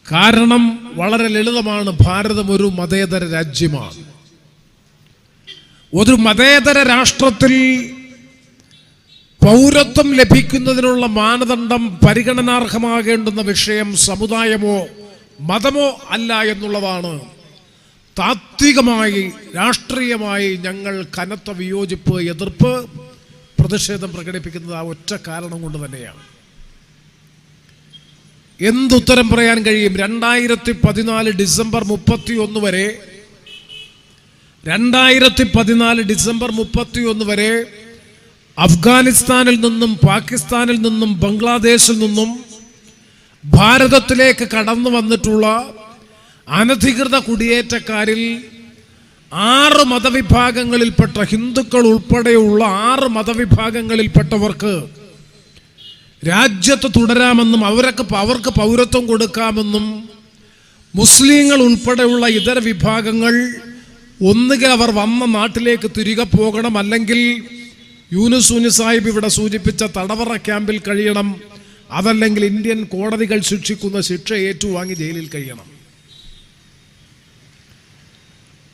കാരണം വളരെ ലളിതമാണ്. ഭാരതം ഒരു മതേതര രാജ്യമാണ്. ഒരു മതേതര രാഷ്ട്രത്തിൽ പൗരത്വം ലഭിക്കുന്നതിനുള്ള മാനദണ്ഡം പരിഗണനാർഹമാകേണ്ടുന്ന വിഷയം സമുദായമോ മതമോ അല്ല എന്നുള്ളതാണ് താത്വികമായി രാഷ്ട്രീയമായി ഞങ്ങൾ കനത്ത വിയോജിപ്പ്, എതിർപ്പ്, പ്രതിഷേധം പ്രകടിപ്പിക്കുന്നത് ആ ഒറ്റ കാരണം കൊണ്ട് തന്നെയാണ്. എന്തുത്തരം പറയാൻ കഴിയും? 2014 ഡിസംബർ 31 വരെ 2014 ഡിസംബർ 31 വരെ അഫ്ഗാനിസ്ഥാനിൽ നിന്നും പാകിസ്ഥാനിൽ നിന്നും ബംഗ്ലാദേശിൽ നിന്നും ഭാരതത്തിലേക്ക് കടന്നു വന്നിട്ടുള്ള അനധികൃത കുടിയേറ്റക്കാരിൽ 6 മതവിഭാഗങ്ങളിൽപ്പെട്ട ഹിന്ദുക്കൾ ഉൾപ്പെടെയുള്ള 6 മതവിഭാഗങ്ങളിൽപ്പെട്ടവർക്ക് രാജ്യത്ത് തുടരാമെന്നും അവർക്ക് പൗരത്വം കൊടുക്കാമെന്നും മുസ്ലിങ്ങൾ ഉൾപ്പെടെയുള്ള ഇതര വിഭാഗങ്ങൾ ഒന്നുകിൽ അവർ വന്ന നാട്ടിലേക്ക് തിരികെ പോകണം, അല്ലെങ്കിൽ യൂനുസ് സാഹിബ് ഇവിടെ സൂചിപ്പിച്ച തടവറ ക്യാമ്പിൽ കഴിയണം, അതല്ലെങ്കിൽ ഇന്ത്യൻ കോടതികൾ ശിക്ഷിക്കുന്ന ശിക്ഷ ഏറ്റുവാങ്ങി ജയിലിൽ കഴിയണം.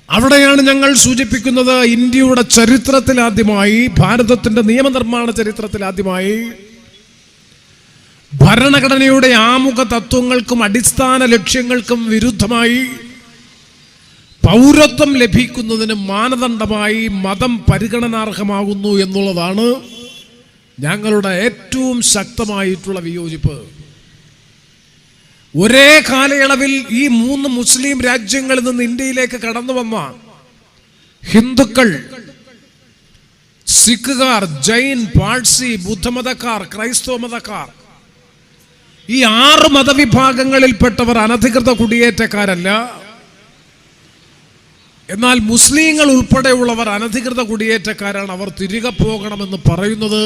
അവിടെയാണ് ഞങ്ങൾ സൂചിപ്പിക്കുന്നത്, ഇന്ത്യയുടെ ചരിത്രത്തിലാദ്യമായി, ഭാരതത്തിന്റെ നിയമനിർമ്മാണ ചരിത്രത്തിലാദ്യമായി ഭരണഘടനയുടെ ആമുഖ തത്വങ്ങൾക്കും അടിസ്ഥാന ലക്ഷ്യങ്ങൾക്കും വിരുദ്ധമായി പൗരത്വം ലഭിക്കുന്നതിന് മാനദണ്ഡമായി മതം പരിഗണനാർഹമാകുന്നു എന്നുള്ളതാണ് ഞങ്ങളുടെ ഏറ്റവും ശക്തമായിട്ടുള്ള വിയോജിപ്പ്. ഒരേ കാലയളവിൽ ഈ 3 മുസ്ലിം രാജ്യങ്ങളിൽ നിന്ന് ഇന്ത്യയിലേക്ക് കടന്നു വന്ന ഹിന്ദുക്കൾ, സിഖുകാർ, ജൈൻ, പാഴ്സി, ബുദ്ധമതക്കാർ, ക്രൈസ്തവ മതക്കാർ, ഈ 6 മതവിഭാഗങ്ങളിൽപ്പെട്ടവർ അനധികൃത കുടിയേറ്റക്കാരല്ല. എന്നാൽ മുസ്ലിങ്ങൾ ഉൾപ്പെടെയുള്ളവർ അനധികൃത കുടിയേറ്റക്കാരാണ്, അവർ തിരികെ പോകണമെന്ന് പറയുന്നത്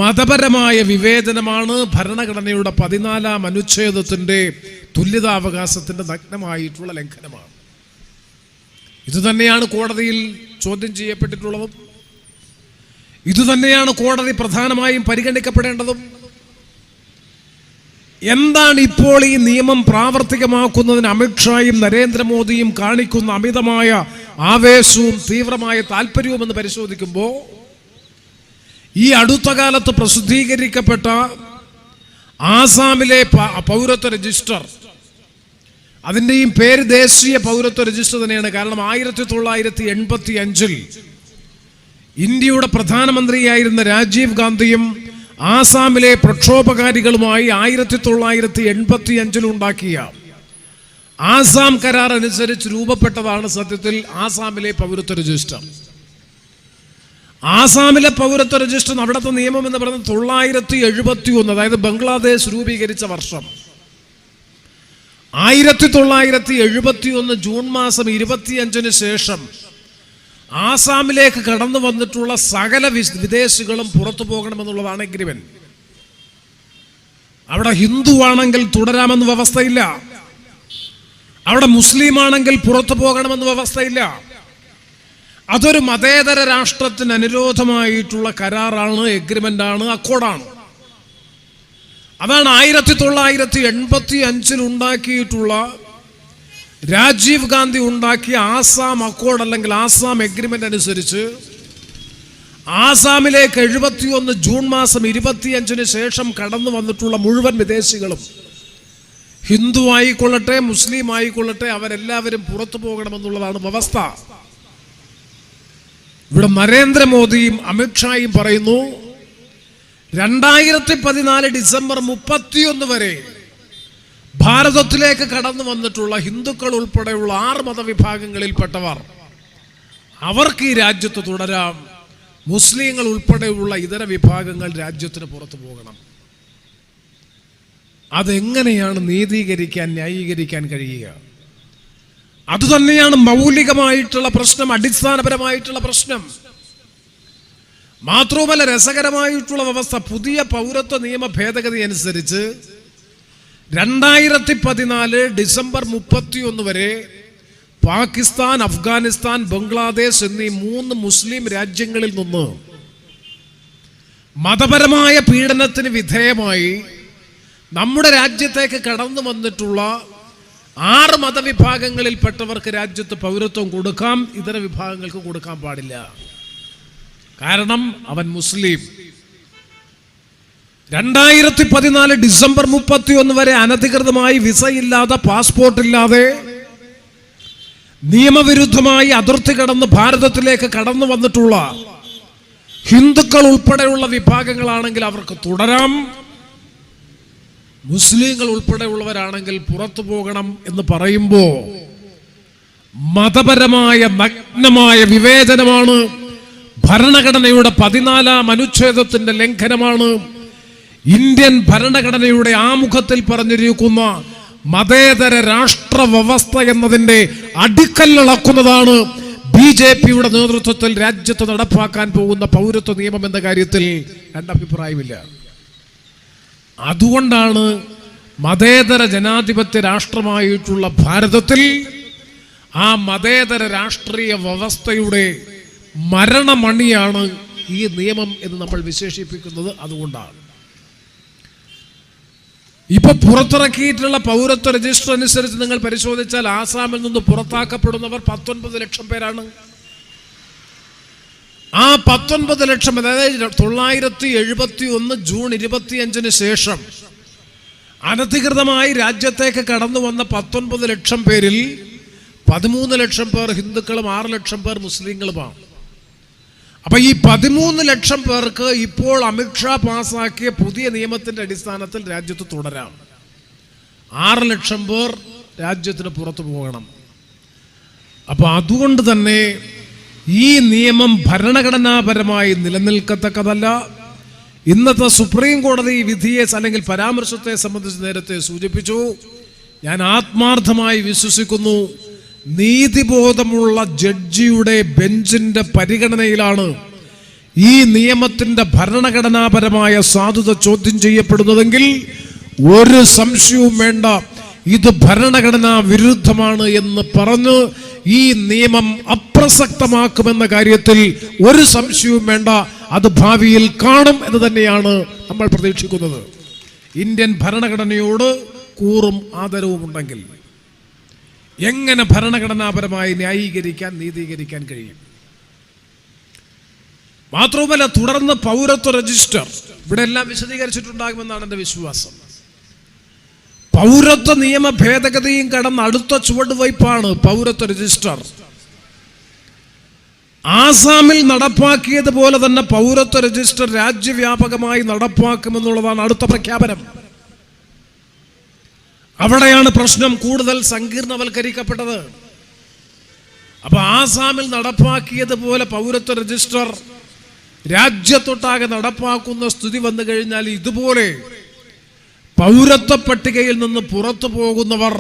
മതപരമായ വിവേചനമാണ്. ഭരണഘടനയുടെ 14-ാം അനുച്ഛേദത്തിന്റെ തുല്യതാവകാശത്തിന്റെ നഗ്നമായിട്ടുള്ള ലംഘനമാണ്. ഇതുതന്നെയാണ് കോടതിയിൽ ചോദ്യം ചെയ്യപ്പെട്ടിട്ടുള്ളതും, ഇതുതന്നെയാണ് കോടതി പ്രധാനമായും പരിഗണിക്കപ്പെടേണ്ടതും. എന്താണ് ഇപ്പോൾ ഈ നിയമം പ്രാവർത്തികമാക്കുന്നതിന് അമിത്ഷായും നരേന്ദ്രമോദിയും കാണിക്കുന്ന അമിതമായ ആവേശവും തീവ്രമായ താല്പര്യവും എന്ന് പരിശോധിക്കുമ്പോൾ, ഈ അടുത്ത കാലത്ത് പ്രസിദ്ധീകരിക്കപ്പെട്ട ആസാമിലെ പൗരത്വ രജിസ്റ്റർ, അതിൻ്റെയും പേര് ദേശീയ പൗരത്വ രജിസ്റ്റർ തന്നെയാണ്. കാരണം 1985 ഇന്ത്യയുടെ പ്രധാനമന്ത്രിയായിരുന്ന രാജീവ് ഗാന്ധിയും ആസാമിലെ പ്രക്ഷോഭകാരികളുമായി 1985 ഉണ്ടാക്കിയ ആസാം കരാർ അനുസരിച്ച് രൂപപ്പെട്ടതാണ് സത്യത്തിൽ ആസാമിലെ പൗരത്വ രജിസ്റ്റർ. ആസാമിലെ പൗരത്വ രജിസ്റ്റർ, അവിടുത്തെ നിയമം എന്ന് പറയുന്നത് 971, അതായത് ബംഗ്ലാദേശ് രൂപീകരിച്ച വർഷം. 1971 ജൂൺ മാസം 25 ശേഷം ആസാമിലേക്ക് കടന്നു വന്നിട്ടുള്ള സകല വിദേശികളും പുറത്തു പോകണമെന്നുള്ളതാണ് എഗ്രിമെന്റ്. അവിടെ ഹിന്ദു ആണെങ്കിൽ തുടരാമെന്ന് വ്യവസ്ഥയില്ല, അവിടെ മുസ്ലിം ആണെങ്കിൽ പുറത്തു പോകണമെന്ന് വ്യവസ്ഥയില്ല. അതൊരു മതേതര രാഷ്ട്രത്തിന് അനുരോധമായിട്ടുള്ള കരാറാണ്, എഗ്രിമെന്റാണ്, അക്കോർഡാണ്. അതാണ് 1985 ഉണ്ടാക്കിയിട്ടുള്ള രാജീവ് ഗാന്ധി ഉണ്ടാക്കിയ ആസാം അക്കോർഡ് അല്ലെങ്കിൽ ആസാം എഗ്രിമെന്റ് അനുസരിച്ച് ആസാമിലേക്ക് 71 ജൂൺ മാസം 25 ശേഷം കടന്നു വന്നിട്ടുള്ള മുഴുവൻ വിദേശികളും, ഹിന്ദു ആയിക്കൊള്ളട്ടെ മുസ്ലിം ആയിക്കൊള്ളട്ടെ, അവരെല്ലാവരും പുറത്തു പോകണമെന്നുള്ളതാണ് വ്യവസ്ഥ. ഇവിടെ നരേന്ദ്രമോദിയും അമിത്ഷായും പറയുന്നു 2014 ഡിസംബർ 31 വരെ ഭാരതത്തിലേക്ക് കടന്നു വന്നിട്ടുള്ള ഹിന്ദുക്കൾ ഉൾപ്പെടെയുള്ള 6 മതവിഭാഗങ്ങളിൽപ്പെട്ടവർ, അവർക്ക് ഈ രാജ്യത്ത് തുടരാം, മുസ്ലിങ്ങൾ ഉൾപ്പെടെയുള്ള ഇതര വിഭാഗങ്ങൾ രാജ്യത്തിന് പുറത്തു പോകണം. അതെങ്ങനെയാണ് നീതീകരിക്കാൻ, ന്യായീകരിക്കാൻ കഴിയുക? അതുതന്നെയാണ് മൗലികമായിട്ടുള്ള പ്രശ്നം, അടിസ്ഥാനപരമായിട്ടുള്ള പ്രശ്നം. മാത്രവുമല്ല, രസകരമായിട്ടുള്ള വ്യവസ്ഥ, പുതിയ പൗരത്വ നിയമ ഭേദഗതി അനുസരിച്ച് 2014 ഡിസംബർ 31 വരെ പാകിസ്ഥാൻ, അഫ്ഗാനിസ്ഥാൻ, ബംഗ്ലാദേശ് എന്നീ 3 മുസ്ലിം രാജ്യങ്ങളിൽ നിന്ന് മതപരമായ പീഡനത്തിന് വിധേയമായി നമ്മുടെ രാജ്യത്തേക്ക് കടന്നു വന്നിട്ടുള്ള 6 മതവിഭാഗങ്ങളിൽപ്പെട്ടവർക്ക് രാജ്യത്ത് പൗരത്വം കൊടുക്കാം, ഇതര വിഭാഗങ്ങൾക്ക് കൊടുക്കാൻ പാടില്ല. കാരണം അവൻ മുസ്ലിം. 2014 ഡിസംബർ 31 വരെ അനധികൃതമായി വിസയില്ലാതെ, പാസ്പോർട്ടില്ലാതെ, നിയമവിരുദ്ധമായി അതിർത്തി കടന്ന് ഭാരതത്തിലേക്ക് കടന്നു വന്നിട്ടുള്ള ഹിന്ദുക്കൾ ഉൾപ്പെടെയുള്ള വിഭാഗങ്ങളാണെങ്കിൽ അവർക്ക് തുടരാം. മുസ്ലിങ്ങൾ ഉൾപ്പെടെയുള്ളവരാണെങ്കിൽ പുറത്തു പോകണം എന്ന് പറയുമ്പോൾ മതപരമായ നഗ്നമായ വിവേചനമാണ്, ഭരണഘടനയുടെ 14-ാം അനുച്ഛേദത്തിന്റെ ലംഘനമാണ്, ഇന്ത്യൻ ഭരണഘടനയുടെ ആമുഖത്തിൽ പറഞ്ഞിരിക്കുന്ന മതേതര രാഷ്ട്ര വ്യവസ്ഥ എന്നതിന്റെ അടിക്കല്ലിളക്കുന്നതാണ് BJPയുടെ നേതൃത്വത്തിൽ രാജ്യത്ത് നടപ്പാക്കാൻ പോകുന്ന പൗരത്വ നിയമം എന്ന കാര്യത്തിൽ രണ്ടഭിപ്രായമില്ല. അതുകൊണ്ടാണ് മതേതര ജനാധിപത്യ രാഷ്ട്രമായിട്ടുള്ള ഭാരതത്തിൽ ആ മതേതര രാഷ്ട്രീയ വ്യവസ്ഥയുടെ മരണമണിയാണ് ഈ നിയമം എന്ന് നമ്മൾ വിശേഷിപ്പിക്കുന്നത്. അതുകൊണ്ടാണ് ഇപ്പൊ പുറത്തിറക്കിയിട്ടുള്ള പൗരത്വ രജിസ്റ്റർ അനുസരിച്ച് നിങ്ങൾ പരിശോധിച്ചാൽ ആസാമിൽ നിന്ന് പുറത്താക്കപ്പെടുന്നവർ 19 ലക്ഷം പേരാണ്. ആ 19 ലക്ഷം, അതായത് 971 ജൂൺ 25 ശേഷം അനധികൃതമായി രാജ്യത്തേക്ക് കടന്നു വന്ന 19 ലക്ഷം പേരിൽ 13 ലക്ഷം പേർ ഹിന്ദുക്കളും 6 ലക്ഷം പേർ മുസ്ലിങ്ങളുമാണ്. അപ്പൊ ഈ 13 ലക്ഷം പേർക്ക് ഇപ്പോൾ അമിത്ഷാ പാസാക്കിയ പുതിയ നിയമത്തിന്റെ അടിസ്ഥാനത്തിൽ രാജ്യത്ത് തുടരാം. 6 ലക്ഷം പേർ രാജ്യത്തിന് പുറത്തു പോകണം. അപ്പൊ അതുകൊണ്ട് തന്നെ ഈ നിയമം ഭരണഘടനാപരമായി നിലനിൽക്കത്തക്കതല്ല. ഇന്നത്തെ സുപ്രീം കോടതി വിധിയെ അല്ലെങ്കിൽ പരാമർശത്തെ സംബന്ധിച്ച് നേരത്തെ സൂചിപ്പിച്ചു. ഞാൻ ആത്മാർത്ഥമായി വിശ്വസിക്കുന്നു, നീതിബോധമുള്ള ജഡ്ജിയുടെ ബെഞ്ചിന്റെ പരിഗണനയിലാണ് ഈ നിയമത്തിന്റെ ഭരണഘടനാപരമായ സാധുത ചോദ്യം ചെയ്യപ്പെടുന്നതെങ്കിൽ ഒരു സംശയവും വേണ്ട, ഇത് ഭരണഘടനാ വിരുദ്ധമാണ് എന്ന് പറഞ്ഞ് ഈ നിയമം അപ്രസക്തമാക്കുമെന്ന കാര്യത്തിൽ ഒരു സംശയവും വേണ്ട. അത് ഭാവിയിൽ കാണും എന്ന് തന്നെയാണ് നമ്മൾ പ്രതീക്ഷിക്കുന്നത്. ഇന്ത്യൻ ഭരണഘടനയോട് കൂറും ആദരവും ഉണ്ടെങ്കിൽ എങ്ങനെ ഭരണഘടനാപരമായി ന്യായീകരിക്കാൻ, നീതീകരിക്കാൻ കഴിയും? മാത്രവുമല്ല, തുടർന്ന് പൗരത്വ രജിസ്റ്റർ ഇവിടെ എല്ലാം വിശദീകരിച്ചിട്ടുണ്ടാകുമെന്നാണ് എൻ്റെ വിശ്വാസം. പൗരത്വ നിയമ ഭേദഗതിയും കടന്ന് അടുത്ത ചുവടുവയ്പ്പാണ് പൗരത്വ രജിസ്റ്റർ. ആസാമിൽ നടപ്പാക്കിയതുപോലെ തന്നെ പൗരത്വ രജിസ്റ്റർ രാജ്യവ്യാപകമായി നടപ്പാക്കുമെന്നുള്ളതാണ് അടുത്ത പ്രഖ്യാപനം. അവിടെയാണ് പ്രശ്നം കൂടുതൽ സങ്കീർണവൽക്കരിക്കപ്പെട്ടത്. അപ്പൊ ആസാമിൽ നടപ്പാക്കിയതുപോലെ പൗരത്വ രജിസ്റ്റർ രാജ്യത്തൊട്ടാകെ നടപ്പാക്കുന്ന സ്ഥിതി വന്നു കഴിഞ്ഞാൽ ഇതുപോലെ പൗരത്വ പട്ടികയിൽ നിന്ന് പുറത്തു പോകുന്നവർ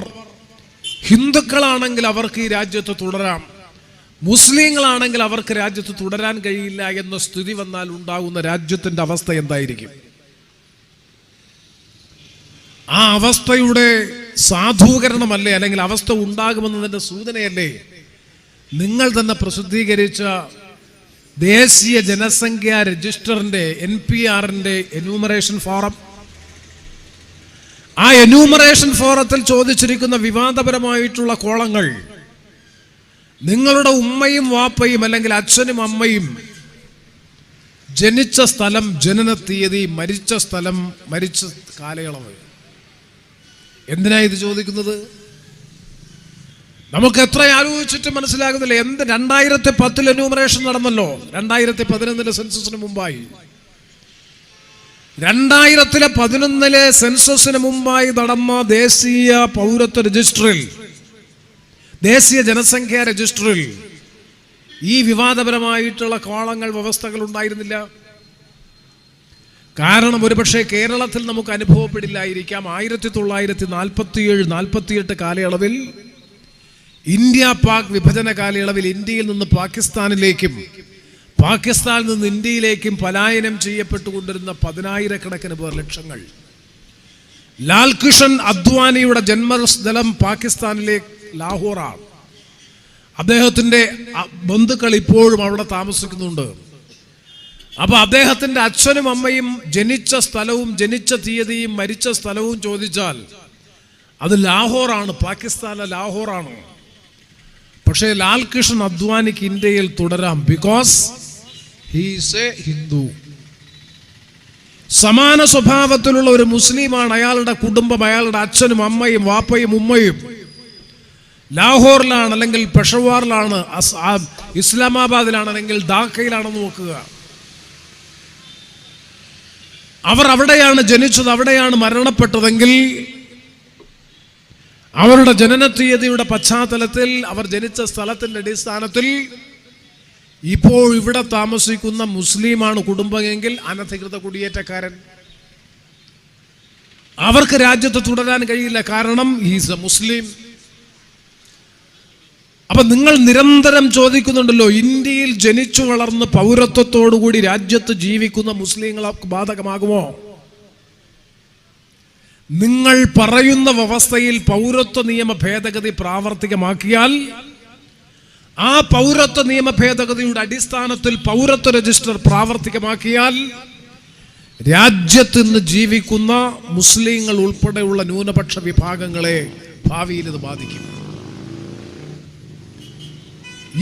ഹിന്ദുക്കളാണെങ്കിൽ അവർക്ക് ഈ രാജ്യത്ത് തുടരാം, മുസ്ലിങ്ങളാണെങ്കിൽ അവർക്ക് രാജ്യത്ത് തുടരാൻ കഴിയില്ല എന്ന സ്ഥിതി വന്നാൽ ഉണ്ടാകുന്ന രാജ്യത്തിന്റെ അവസ്ഥ എന്തായിരിക്കും? ആ അവസ്ഥയുടെ സാധൂകരണമല്ലേ, അല്ലെങ്കിൽ അവസ്ഥ ഉണ്ടാകുമെന്നതിന്റെ സൂചനയല്ലേ നിങ്ങൾ തന്നെ പ്രസിദ്ധീകരിച്ച ദേശീയ ജനസംഖ്യാ രജിസ്റ്ററിന്റെ NPRന്റെ എന്യൂമറേഷൻ ഫോറം? ആ എന്യൂമറേഷൻ ഫോറത്തിൽ ചോദിച്ചിരിക്കുന്ന വിവാദപരമായിട്ടുള്ള കോളങ്ങൾ നിങ്ങളുടെ ഉമ്മയും വാപ്പയും അല്ലെങ്കിൽ അച്ഛനും അമ്മയും ജനിച്ച സ്ഥലം, ജനന തീയതി, മരിച്ച സ്ഥലം, മരിച്ച കാലയളവ്. എന്തിനാ ഇത് ചോദിക്കുന്നത്? നമുക്ക് എത്ര ആലോചിച്ചിട്ട് മനസ്സിലാകുന്നില്ല. 2010 എന്യൂമറേഷൻ നടന്നല്ലോ, 2011 സെൻസസിന് മുമ്പായി. 2011 സെൻസസിന് മുമ്പായി നടന്ന ദേശീയ പൗരത്വ രജിസ്റ്ററിൽ, ദേശീയ ജനസംഖ്യാ രജിസ്റ്ററിൽ ഈ വിവാദപരമായിട്ടുള്ള കോളങ്ങൾ, വ്യവസ്ഥകൾ ഉണ്ടായിരുന്നില്ല. കാരണം ഒരുപക്ഷെ കേരളത്തിൽ നമുക്ക് അനുഭവപ്പെടില്ലായിരിക്കാം. 1947-48 കാലയളവിൽ, ഇന്ത്യ പാക് വിഭജന കാലയളവിൽ ഇന്ത്യയിൽ നിന്ന് പാകിസ്ഥാനിലേക്കും പാകിസ്ഥാനിൽ നിന്ന് ഇന്ത്യയിലേക്കും പലായനം ചെയ്യപ്പെട്ടുകൊണ്ടിരുന്ന 10,000-കണക്കിന് പേർ, ലക്ഷങ്ങൾ. ലാൽകൃഷ്ൺ അദ്വാനിയുടെ ജന്മസ്ഥലം പാകിസ്ഥാനിലെ ലാഹോറാണ്. അദ്ദേഹത്തിന്റെ ബന്ധുക്കൾ ഇപ്പോഴും അവിടെ താമസിക്കുന്നുണ്ട്. അപ്പൊ അദ്ദേഹത്തിന്റെ അച്ഛനും അമ്മയും ജനിച്ച സ്ഥലവും ജനിച്ച തീയതിയും മരിച്ച സ്ഥലവും ചോദിച്ചാൽ അത് ലാഹോറാണ്, പാകിസ്ഥാനിലെ ലാഹോറാണ്. പക്ഷേ ലാൽകൃഷ്ണൻ അദ്വാനിക്ക് ഇന്ത്യയിൽ തുടരാം, because he is A Hindu. സമാന സ്വഭാവത്തിലുള്ള ഒരു മുസ്ലിമാണ്. അയാളുടെ കുടുംബം, അയാളുടെ അച്ഛനും അമ്മയും വാപ്പയും ഉമ്മയും ലാഹോറിലാണ്, അല്ലെങ്കിൽ പെഷവാറിലാണ്, ഇസ്ലാമാബാദിലാണ്, അല്ലെങ്കിൽ ധാക്കയിലാണെന്ന് നോക്കുക. അവർ അവിടെയാണ് ജനിച്ചത്, അവിടെയാണ് മരണപ്പെട്ടതെങ്കിൽ അവരുടെ ജനന തീയതിയുടെ പശ്ചാത്തലത്തിൽ, അവർ ജനിച്ച സ്ഥലത്തിന്റെ അടിസ്ഥാനത്തിൽ ഇപ്പോൾ ഇവിടെ താമസിക്കുന്ന മുസ്ലിമാണ് കുടുംബമെങ്കിൽ അനധികൃത കുടിയേറ്റക്കാരൻ. അവർക്ക് രാജ്യത്ത് തുടരാൻ കഴിയില്ല, കാരണം ഹീസ് എ മുസ്ലിം. അപ്പൊ നിങ്ങൾ നിരന്തരം ചോദിക്കുന്നുണ്ടല്ലോ, ഇന്ത്യയിൽ ജനിച്ചു വളർന്ന് പൗരത്വത്തോടുകൂടി രാജ്യത്ത് ജീവിക്കുന്ന മുസ്ലിങ്ങൾക്ക് ബാധകമാകുമോ? നിങ്ങൾ പറയുന്ന വ്യവസ്ഥയിൽ പൗരത്വ നിയമ ഭേദഗതി പ്രാവർത്തികമാക്കിയാൽ, ആ പൗരത്വ നിയമ ഭേദഗതിയുടെ അടിസ്ഥാനത്തിൽ പൗരത്വ രജിസ്റ്റർ പ്രാവർത്തികമാക്കിയാൽ, രാജ്യത്ത് ഇന്ന് ജീവിക്കുന്ന മുസ്ലിങ്ങൾ ഉൾപ്പെടെയുള്ള ന്യൂനപക്ഷ വിഭാഗങ്ങളെ ഭാവിയിൽ ഇത് ബാധിക്കും.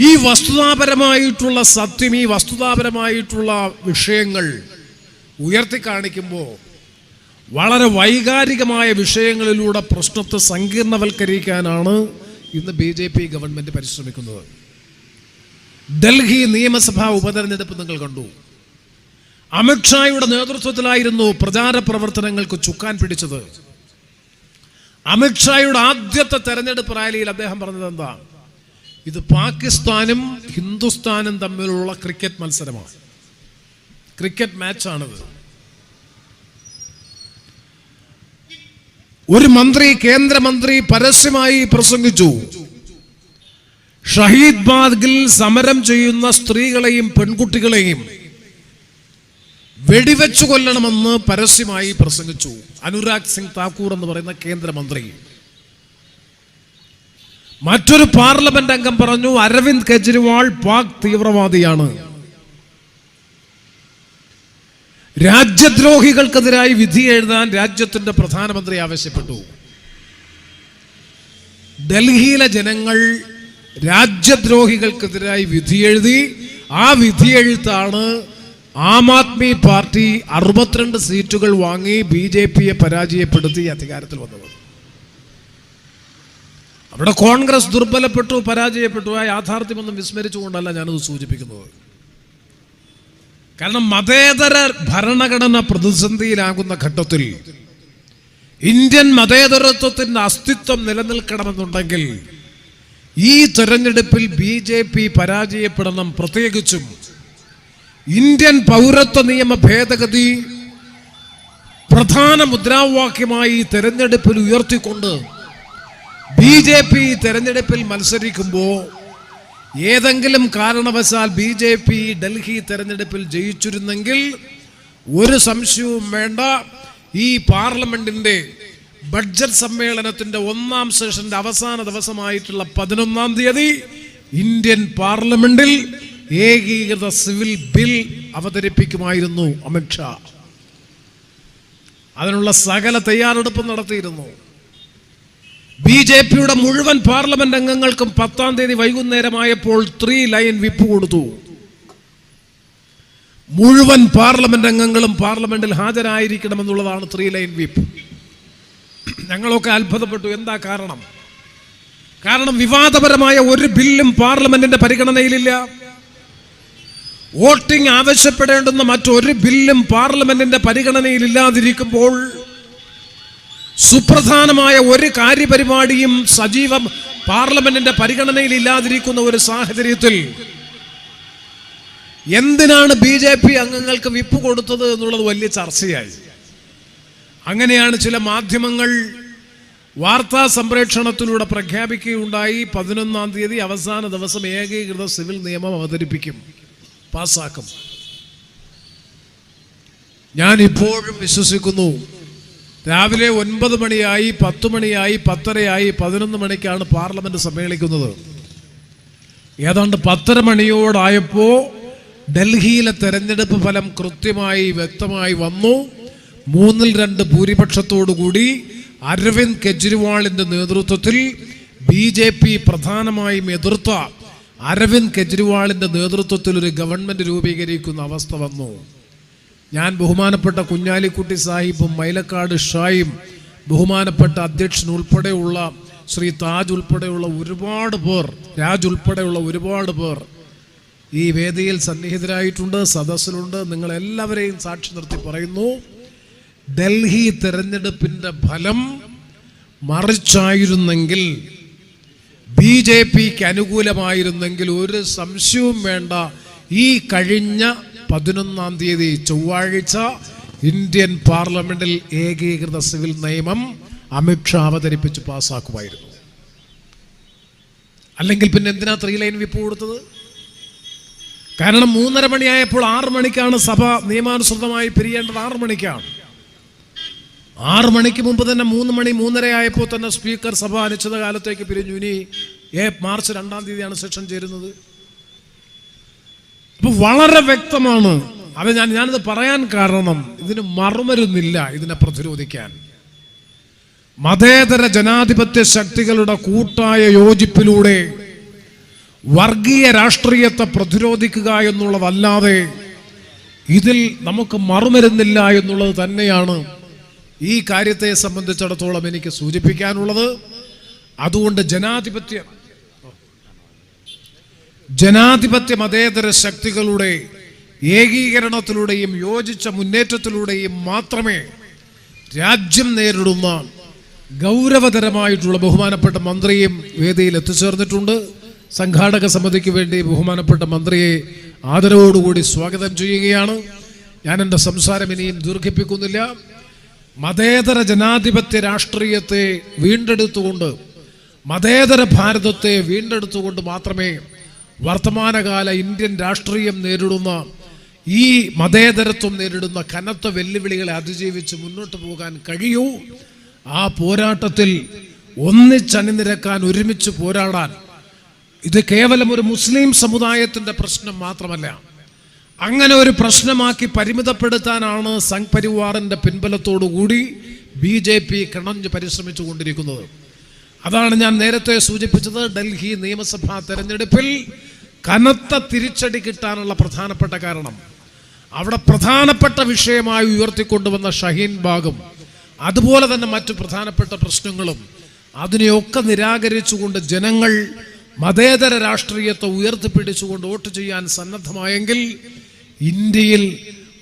ഈ വസ്തുതാപരമായിട്ടുള്ള സത്യം, ഈ വസ്തുതാപരമായിട്ടുള്ള വിഷയങ്ങൾ ഉയർത്തിക്കാണിക്കുമ്പോൾ വളരെ വൈകാരികമായ വിഷയങ്ങളിലൂടെ പ്രശ്നത്തെ സങ്കീർണവൽക്കരിക്കാനാണ് ഇന്ന് BJP ഗവൺമെന്റ് പരിശ്രമിക്കുന്നത്. ഡൽഹി നിയമസഭാ ഉപതെരഞ്ഞെടുപ്പ് നിങ്ങൾ കണ്ടു. അമിത്ഷായുടെ നേതൃത്വത്തിലായിരുന്നു പ്രചാര പ്രവർത്തനങ്ങൾക്ക് ചുക്കാൻ പിടിച്ചത്. അമിത്ഷായുടെ ആദ്യത്തെ തെരഞ്ഞെടുപ്പ് റാലിയിൽ അദ്ദേഹം പറഞ്ഞത് എന്താ? ഇത് പാകിസ്ഥാനും ഹിന്ദുസ്ഥാനും തമ്മിലുള്ള ക്രിക്കറ്റ് മത്സരമാണ്, ക്രിക്കറ്റ് മാച്ചാണിത്. ഒരു മന്ത്രി, കേന്ദ്രമന്ത്രി പരസ്യമായി പ്രസംഗിച്ചു, ഷഹീദ് ബാഗിൽ സമരം ചെയ്യുന്ന സ്ത്രീകളെയും പെൺകുട്ടികളെയും വെടിവെച്ചു കൊല്ലണമെന്ന് പരസ്യമായി പ്രസംഗിച്ചു. അനുരാഗ് സിംഗ് താക്കൂർ എന്ന് പറയുന്ന കേന്ദ്രമന്ത്രി. മറ്റൊരു പാർലമെന്റ് അംഗം പറഞ്ഞു, അരവിന്ദ് കെജ്രിവാൾ പാക് തീവ്രവാദിയാണ്. രാജ്യദ്രോഹികൾക്കെതിരായി വിധി എഴുതാൻ രാജ്യത്തിന്റെ പ്രധാനമന്ത്രി ആവശ്യപ്പെട്ടു. ഡൽഹിയിലെ ജനങ്ങൾ രാജ്യദ്രോഹികൾക്കെതിരായി വിധിയെഴുതി. ആ വിധിയെഴുത്താണ് ആം ആദ്മി പാർട്ടി 62 സീറ്റുകൾ വാങ്ങി BJPയെ പരാജയപ്പെടുത്തി അധികാരത്തിൽ വന്നത്. അവിടെ കോൺഗ്രസ് ദുർബലപ്പെട്ടു, പരാജയപ്പെട്ടു. ആ യാഥാർത്ഥ്യമൊന്നും വിസ്മരിച്ചുകൊണ്ടല്ല ഞാനത് സൂചിപ്പിക്കുന്നത്. കാരണം മതേതര ഭരണഘടന പ്രതിസന്ധിയിലാകുന്ന ഘട്ടത്തിൽ ഇന്ത്യൻ മതേതരത്വത്തിന്റെ അസ്തിത്വം നിലനിൽക്കണമെന്നുണ്ടെങ്കിൽ ഈ തെരഞ്ഞെടുപ്പിൽ BJP പരാജയപ്പെടണം. പ്രത്യേകിച്ചും ഇന്ത്യൻ പൗരത്വ നിയമ ഭേദഗതി പ്രധാന മുദ്രാവാക്യമായി തെരഞ്ഞെടുപ്പിൽ ഉയർത്തിക്കൊണ്ട് BJP തെരഞ്ഞെടുപ്പിൽ മത്സരിക്കുമ്പോൾ ഏതെങ്കിലും കാരണവശാൽ BJP ഡൽഹി തെരഞ്ഞെടുപ്പിൽ ജയിച്ചിരുന്നെങ്കിൽ ഒരു സംശയവും വേണ്ട, ഈ പാർലമെന്റിന്റെ ബഡ്ജറ്റ് സമ്മേളനത്തിന്റെ 1ാം സെഷന്റെ അവസാന ദിവസമായിട്ടുള്ള 11-ാം തീയതി ഇന്ത്യൻ പാർലമെന്റിൽ ഏകീകൃത സിവിൽ ബിൽ അവതരിപ്പിക്കുമായിരുന്നു അമിത്ഷാ. അതിനുള്ള സകല തയ്യാറെടുപ്പും നടത്തിയിരുന്നു. BJPയുടെ മുഴുവൻ പാർലമെന്റ് അംഗങ്ങൾക്കും 10-ാം തീയതി വൈകുന്നേരമായപ്പോൾ 3 ലൈൻ വിപ്പ് കൊടുത്തു. മുഴുവൻ പാർലമെന്റ് അംഗങ്ങളും പാർലമെന്റിൽ ഹാജരായിരിക്കണമെന്നുള്ളതാണ് 3 ലൈൻ വിപ്പ്. ഞങ്ങളൊക്കെ അത്ഭുതപ്പെട്ടു. എന്താ കാരണം? കാരണം വിവാദപരമായ ഒരു ബില്ലും പാർലമെന്റിന്റെ പരിഗണനയിലില്ല. വോട്ടിംഗ് ആവശ്യപ്പെടേണ്ടുന്ന മറ്റൊരു ബില്ലും പാർലമെന്റിന്റെ പരിഗണനയിലില്ലാതിരിക്കുമ്പോൾ, സുപ്രധാനമായ ഒരു കാര്യപരിപാടിയും സജീവം പാർലമെന്റിന്റെ പരിഗണനയിൽ ഇല്ലാതിരിക്കുന്ന ഒരു സാഹചര്യത്തിൽ എന്തിനാണ് BJP അംഗങ്ങൾക്ക് വിപ്പ് കൊടുത്തത് എന്നുള്ളത് വലിയ ചർച്ചയായി. അങ്ങനെയാണ് ചില മാധ്യമങ്ങൾ വാർത്താ സംപ്രേഷണത്തിലൂടെ പ്രഖ്യാപിക്കുകയുണ്ടായി, 11-ാം തീയതി അവസാന ദിവസം ഏകീകൃത സിവിൽ നിയമം അവതരിപ്പിക്കും, പാസ്സാക്കും. ഞാൻ ഇപ്പോഴും വിശ്വസിക്കുന്നു, രാവിലെ 9 മണിയായി, 10 മണിയായി, 10:30 11 മണിക്കാണ് പാർലമെന്റ് സമ്മേളിക്കുന്നത്. ഏതാണ്ട് 10:30 മണിയോടായപ്പോ ഡൽഹിയിലെ തെരഞ്ഞെടുപ്പ് ഫലം കൃത്യമായി വ്യക്തമായി വന്നു. 3-2 ഭൂരിപക്ഷത്തോടുകൂടി അരവിന്ദ് കെജ്രിവാളിന്റെ നേതൃത്വത്തിൽ BJP പ്രധാനമായും എതിർത്ത അരവിന്ദ് കെജ്രിവാളിന്റെ നേതൃത്വത്തിൽ ഒരു ഗവൺമെന്റ് രൂപീകരിക്കുന്ന അവസ്ഥ വന്നു. ഞാൻ ബഹുമാനപ്പെട്ട കുഞ്ഞാലിക്കുട്ടി സാഹിബും മൈലക്കാട് ഷായും ബഹുമാനപ്പെട്ട അധ്യക്ഷൻ ഉൾപ്പെടെയുള്ള ശ്രീ താജ് ഉൾപ്പെടെയുള്ള ഒരുപാട് പേർ, രാജ് ഉൾപ്പെടെയുള്ള ഒരുപാട് പേർ ഈ വേദിയിൽ സന്നിഹിതരായിട്ടുണ്ട്, സദസ്സിലുണ്ട്. നിങ്ങളെല്ലാവരെയും സാക്ഷി നിർത്തി പറയുന്നു, ഡൽഹി തെരഞ്ഞെടുപ്പിന്റെ ഫലം മറിച്ചായിരുന്നെങ്കിൽ, BJPക്ക് അനുകൂലമായിരുന്നെങ്കിൽ ഒരു സംശയവും വേണ്ട, ഈ കഴിഞ്ഞ 11-ാം തീയതി ചൊവ്വാഴ്ച ഇന്ത്യൻ പാർലമെന്റിൽ ഏകീകൃത സിവിൽ നിയമം അമിത്ഷാ അവതരിപ്പിച്ച് പാസ്സാക്കുമായിരുന്നു. അല്ലെങ്കിൽ പിന്നെ എന്തിനാ 3 ലൈൻ വിപ്പ് കൊടുത്തത്? കാരണം 3:30 മണിയായപ്പോൾ 6 മണിക്കാണ് സഭ നിയമാനുസൃതമായി പിരിയേണ്ടത്. 6 മണിക്കാണ്. 6 മണിക്ക് മുമ്പ് തന്നെ 3 മണി 3:30 ആയപ്പോൾ തന്നെ സ്പീക്കർ സഭ അനിശ്ചിതകാലത്തേക്ക് പിരിഞ്ഞു. ഇനി മാർച്ച് 2-ാം തീയതിയാണ് സെഷൻ ചേരുന്നത്. അപ്പൊ വളരെ വ്യക്തമാണ്. അത് ഞാനിത് പറയാൻ കാരണം ഇതിന് മറുമരുന്നില്ല ഇതിനെ പ്രതിരോധിക്കാൻ. മതേതര ജനാധിപത്യ ശക്തികളുടെ കൂട്ടായ യോജിപ്പിലൂടെ വർഗീയ രാഷ്ട്രീയത്തെ പ്രതിരോധിക്കുക എന്നുള്ളതല്ലാതെ ഇതിൽ നമുക്ക് മറുമരുന്നില്ല എന്നുള്ളത് തന്നെയാണ് ഈ കാര്യത്തെ സംബന്ധിച്ചിടത്തോളം എനിക്ക് സൂചിപ്പിക്കാനുള്ളത്. അതുകൊണ്ട് ജനാധിപത്യ മതേതര ശക്തികളുടെ ഏകീകരണത്തിലൂടെയും യോജിച്ച മുന്നേറ്റത്തിലൂടെയും മാത്രമേ രാജ്യം നേരിടുന്ന ഗൗരവതരമായിട്ടുള്ള, ബഹുമാനപ്പെട്ട മന്ത്രിയും വേദിയിൽ എത്തിച്ചേർന്നിട്ടുണ്ട്. സംഘാടക സമിതിക്ക് വേണ്ടി ബഹുമാനപ്പെട്ട മന്ത്രിയെ ആദരവോടുകൂടി സ്വാഗതം ചെയ്യുകയാണ്. ഞാൻ എൻ്റെ സംസാരം ഇനിയും ദീർഘിപ്പിക്കുന്നില്ല. മതേതര ജനാധിപത്യ രാഷ്ട്രീയത്തെ വീണ്ടെടുത്തുകൊണ്ട്, മതേതര ഭാരതത്തെ വീണ്ടെടുത്തുകൊണ്ട് മാത്രമേ വർത്തമാനകാല ഇന്ത്യൻ രാഷ്ട്രീയം നേരിടുന്ന, ഈ മതേതരത്വം നേരിടുന്ന കനത്ത വെല്ലുവിളികളെ അതിജീവിച്ച് മുന്നോട്ട് പോകാൻ കഴിയൂ. ആ പോരാട്ടത്തിൽ ഒന്നിച്ചണിനിരക്കാൻ, ഒരുമിച്ച് പോരാടാൻ, ഇത് കേവലം ഒരു മുസ്ലിം സമുദായത്തിന്റെ പ്രശ്നം മാത്രമല്ല, അങ്ങനെ ഒരു പ്രശ്നമാക്കി പരിമിതപ്പെടുത്താനാണ് സംഘ് പരിവാറിന്റെ പിൻബലത്തോടുകൂടി BJP കിണഞ്ഞ് പരിശ്രമിച്ചു കൊണ്ടിരിക്കുന്നത്. അതാണ് ഞാൻ നേരത്തെ സൂചിപ്പിച്ചത്. ഡൽഹി നിയമസഭാ തെരഞ്ഞെടുപ്പിൽ കനത്ത തിരിച്ചടി കിട്ടാനുള്ള പ്രധാനപ്പെട്ട കാരണം, അവിടെ പ്രധാനപ്പെട്ട വിഷയമായി ഉയർത്തിക്കൊണ്ടുവന്ന ഷഹീൻ ബാഗും അതുപോലെ തന്നെ മറ്റു പ്രധാനപ്പെട്ട പ്രശ്നങ്ങളും, അതിനെയൊക്കെ നിരാകരിച്ചുകൊണ്ട് ജനങ്ങൾ മതേതര രാഷ്ട്രീയത്തെ ഉയർത്തിപ്പിടിച്ചുകൊണ്ട് വോട്ട് ചെയ്യാൻ സന്നദ്ധമായെങ്കിൽ ഇന്ത്യയിൽ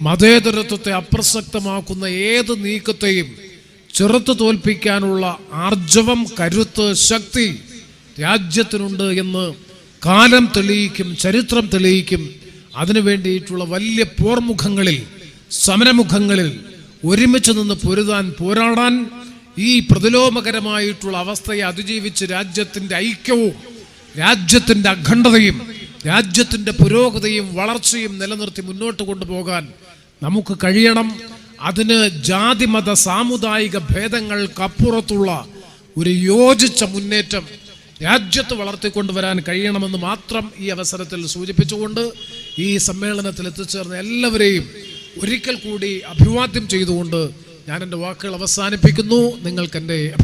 മതേതരത്വത്തെ അപ്രസക്തമാക്കുന്ന ഏത് നീക്കത്തെയും ചെറുത്തു തോൽപ്പിക്കാനുള്ള ആർജവം, കരുത്ത്, ശക്തി രാജ്യത്തിനുണ്ട് എന്ന് കാലം തെളിയിക്കും, ചരിത്രം തെളിയിക്കും. അതിനു വേണ്ടിയിട്ടുള്ള വലിയ പോർമുഖങ്ങളിൽ, സമരമുഖങ്ങളിൽ ഒരുമിച്ച് നിന്ന് പോരാടാൻ, ഈ പ്രതിലോമകരമായിട്ടുള്ള അവസ്ഥയെ അതിജീവിച്ച് രാജ്യത്തിൻ്റെ ഐക്യവും രാജ്യത്തിൻ്റെ അഖണ്ഡതയും രാജ്യത്തിൻ്റെ പുരോഗതിയും വളർച്ചയും നിലനിർത്തി മുന്നോട്ട് കൊണ്ടുപോകാൻ നമുക്ക് കഴിയണം. അതിന് ജാതി മത സാമുദായിക ഭേദങ്ങൾക്കപ്പുറത്തുള്ള ഒരു യോജിച്ച മുന്നേറ്റം രാജ്യത്ത് വളർത്തിക്കൊണ്ടുവരാൻ കഴിയണമെന്ന് മാത്രം ഈ അവസരത്തിൽ സൂചിപ്പിച്ചുകൊണ്ട് ഈ സമ്മേളനത്തിൽ എത്തിച്ചേർന്ന എല്ലാവരെയും ഒരിക്കൽ കൂടി അഭിവാദ്യം ചെയ്തുകൊണ്ട് ഞാൻ എൻ്റെ വാക്കുകൾ അവസാനിപ്പിക്കുന്നു. നിങ്ങൾക്കെൻ്റെ